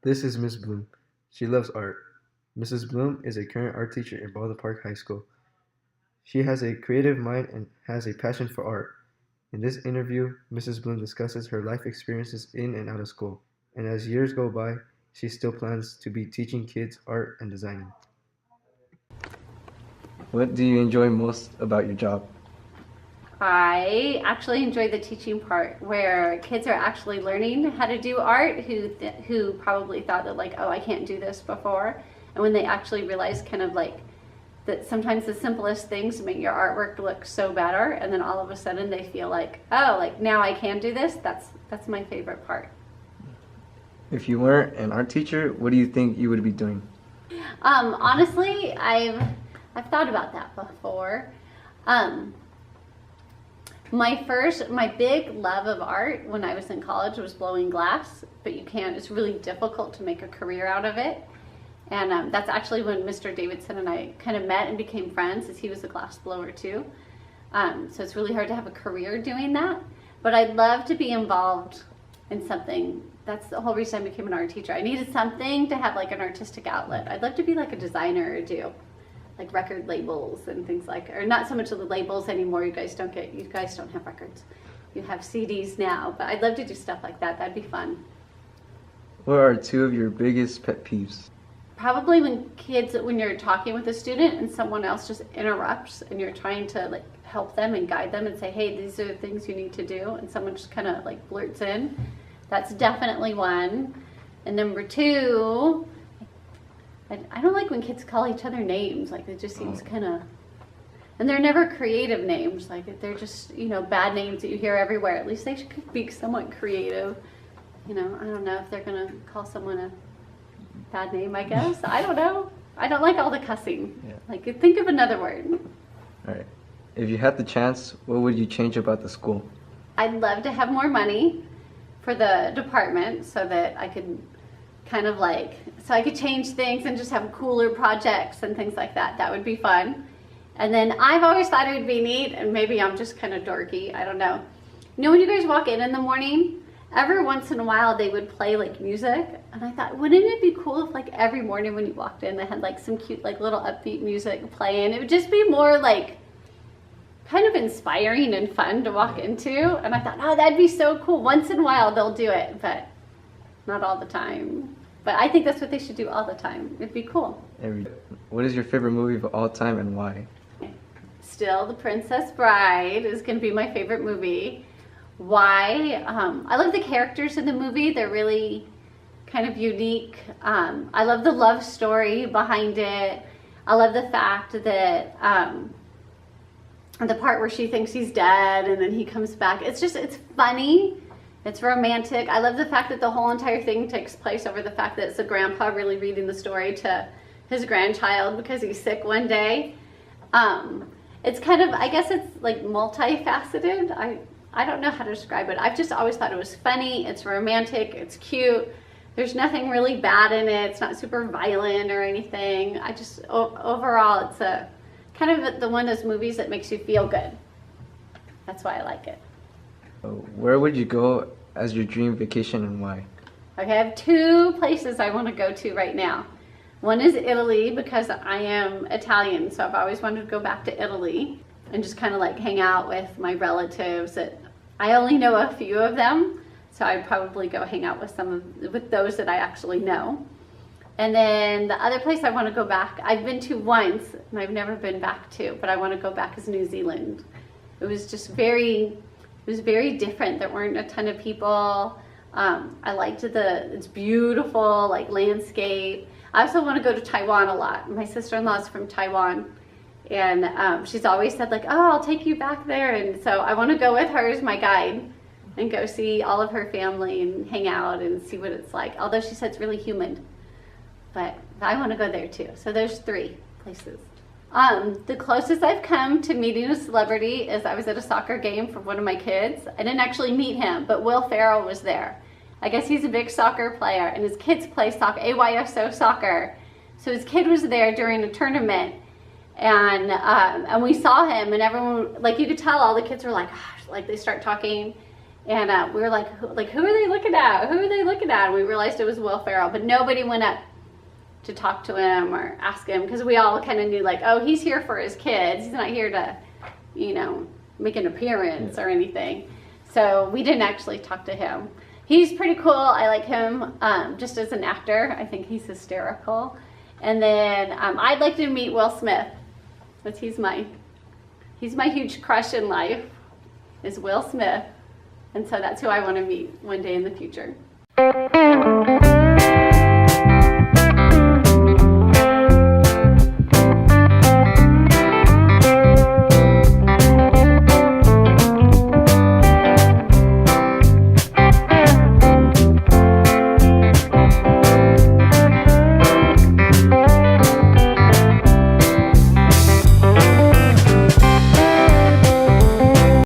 This is Miss Bloom. She loves art. Mrs. Bloom is a current art teacher in Baldwin Park High School. She has a creative mind and has a passion for art. In this interview, Mrs. Bloom discusses her life experiences in and out of school, and as years go by, she still plans to be teaching kids art and designing. What do you enjoy most about your job? I actually enjoy the teaching part where kids are actually learning how to do art who probably thought that like, oh, I can't do this before. And when they actually realize kind of like that sometimes the simplest things make your artwork look so better, and then all of a sudden they feel like, oh, like now I can do this. That's my favorite part. If you weren't an art teacher, what do you think you would be doing? Honestly, I've thought about that before. My big love of art when I was in college was blowing glass, but it's really difficult to make a career out of it. And that's actually when Mr. Davidson and I kind of met and became friends, as he was a glass blower too. So it's really hard to have a career doing that, but I'd love to be involved in something. That's the whole reason I became an art teacher. I needed something to have like an artistic outlet. I'd love to be like a designer or do like record labels and things like, or not so much of the labels anymore. You guys don't have records. You have CDs now, but I'd love to do stuff like that. That'd be fun. What are two of your biggest pet peeves? Probably when you're talking with a student and someone else just interrupts and you're trying to like help them and guide them and say, hey, these are the things you need to do, and someone just kind of like blurts in. That's definitely one. And number two, I don't like when kids call each other names. Like it just seems kind of, and they're never creative names. Like they're just, bad names that you hear everywhere. At least they should be somewhat creative. I don't know if they're gonna call someone a bad name, I guess. I don't know. I don't like all the cussing. Yeah. Like think of another word. All right. If you had the chance, what would you change about the school? I'd love to have more money for the department so that I could so I could change things and just have cooler projects and things like that. That would be fun. And then I've always thought it would be neat, and maybe I'm just kind of dorky, I don't know. When you guys walk in the morning, every once in a while they would play like music, and I thought, wouldn't it be cool if like every morning when you walked in they had like some cute like little upbeat music playing? It would just be more like kind of inspiring and fun to walk into. And I thought, oh, that'd be so cool. Once in a while they'll do it, but not all the time. But I think that's what they should do all the time. It'd be cool. What is your favorite movie of all time and why? Still, The Princess Bride is going to be my favorite movie. Why? I love the characters in the movie. They're really kind of unique. I love the love story behind it. I love the fact that the part where she thinks he's dead and then he comes back. It's funny. It's romantic. I love the fact that the whole entire thing takes place over the fact that it's a grandpa really reading the story to his grandchild because he's sick one day. It's kind of, I guess it's like multifaceted. I don't know how to describe it. I've just always thought it was funny. It's romantic. It's cute. There's nothing really bad in it. It's not super violent or anything. Overall, it's a kind of one of those movies that makes you feel good. That's why I like it. Where would you go as your dream vacation and why? Okay, I have two places I want to go to right now. One is Italy because I am Italian, so I've always wanted to go back to Italy and just kind of like hang out with my relatives. I only know a few of them, so I'd probably go hang out with those that I actually know. And then the other place I want to go back, I've been to once and I've never been back to, but I want to go back, is New Zealand. It was very different. There weren't a ton of people. I liked it's beautiful, like landscape. I also want to go to Taiwan a lot. My sister-in-law is from Taiwan, and she's always said like, oh, I'll take you back there. And so I want to go with her as my guide and go see all of her family and hang out and see what it's like. Although she said it's really humid, but I want to go there too. So there's three places. The closest I've come to meeting a celebrity is I was at a soccer game for one of my kids. I didn't actually meet him, but Will Ferrell was there. I guess he's a big soccer player, and his kids play soccer, AYSO soccer. So his kid was there during a tournament, and we saw him, and everyone, like you could tell all the kids were like, gosh, like they start talking, and we were like, who are they looking at? Who are they looking at? And we realized it was Will Ferrell, but nobody went up to talk to him or ask him, because we all kind of knew, like, oh, he's here for his kids. He's not here to, you know, make an appearance or anything. So we didn't actually talk to him. He's pretty cool. I like him just as an actor. I think he's hysterical. And then I'd like to meet Will Smith, because he's my huge crush in life, is Will Smith. And so that's who I want to meet one day in the future.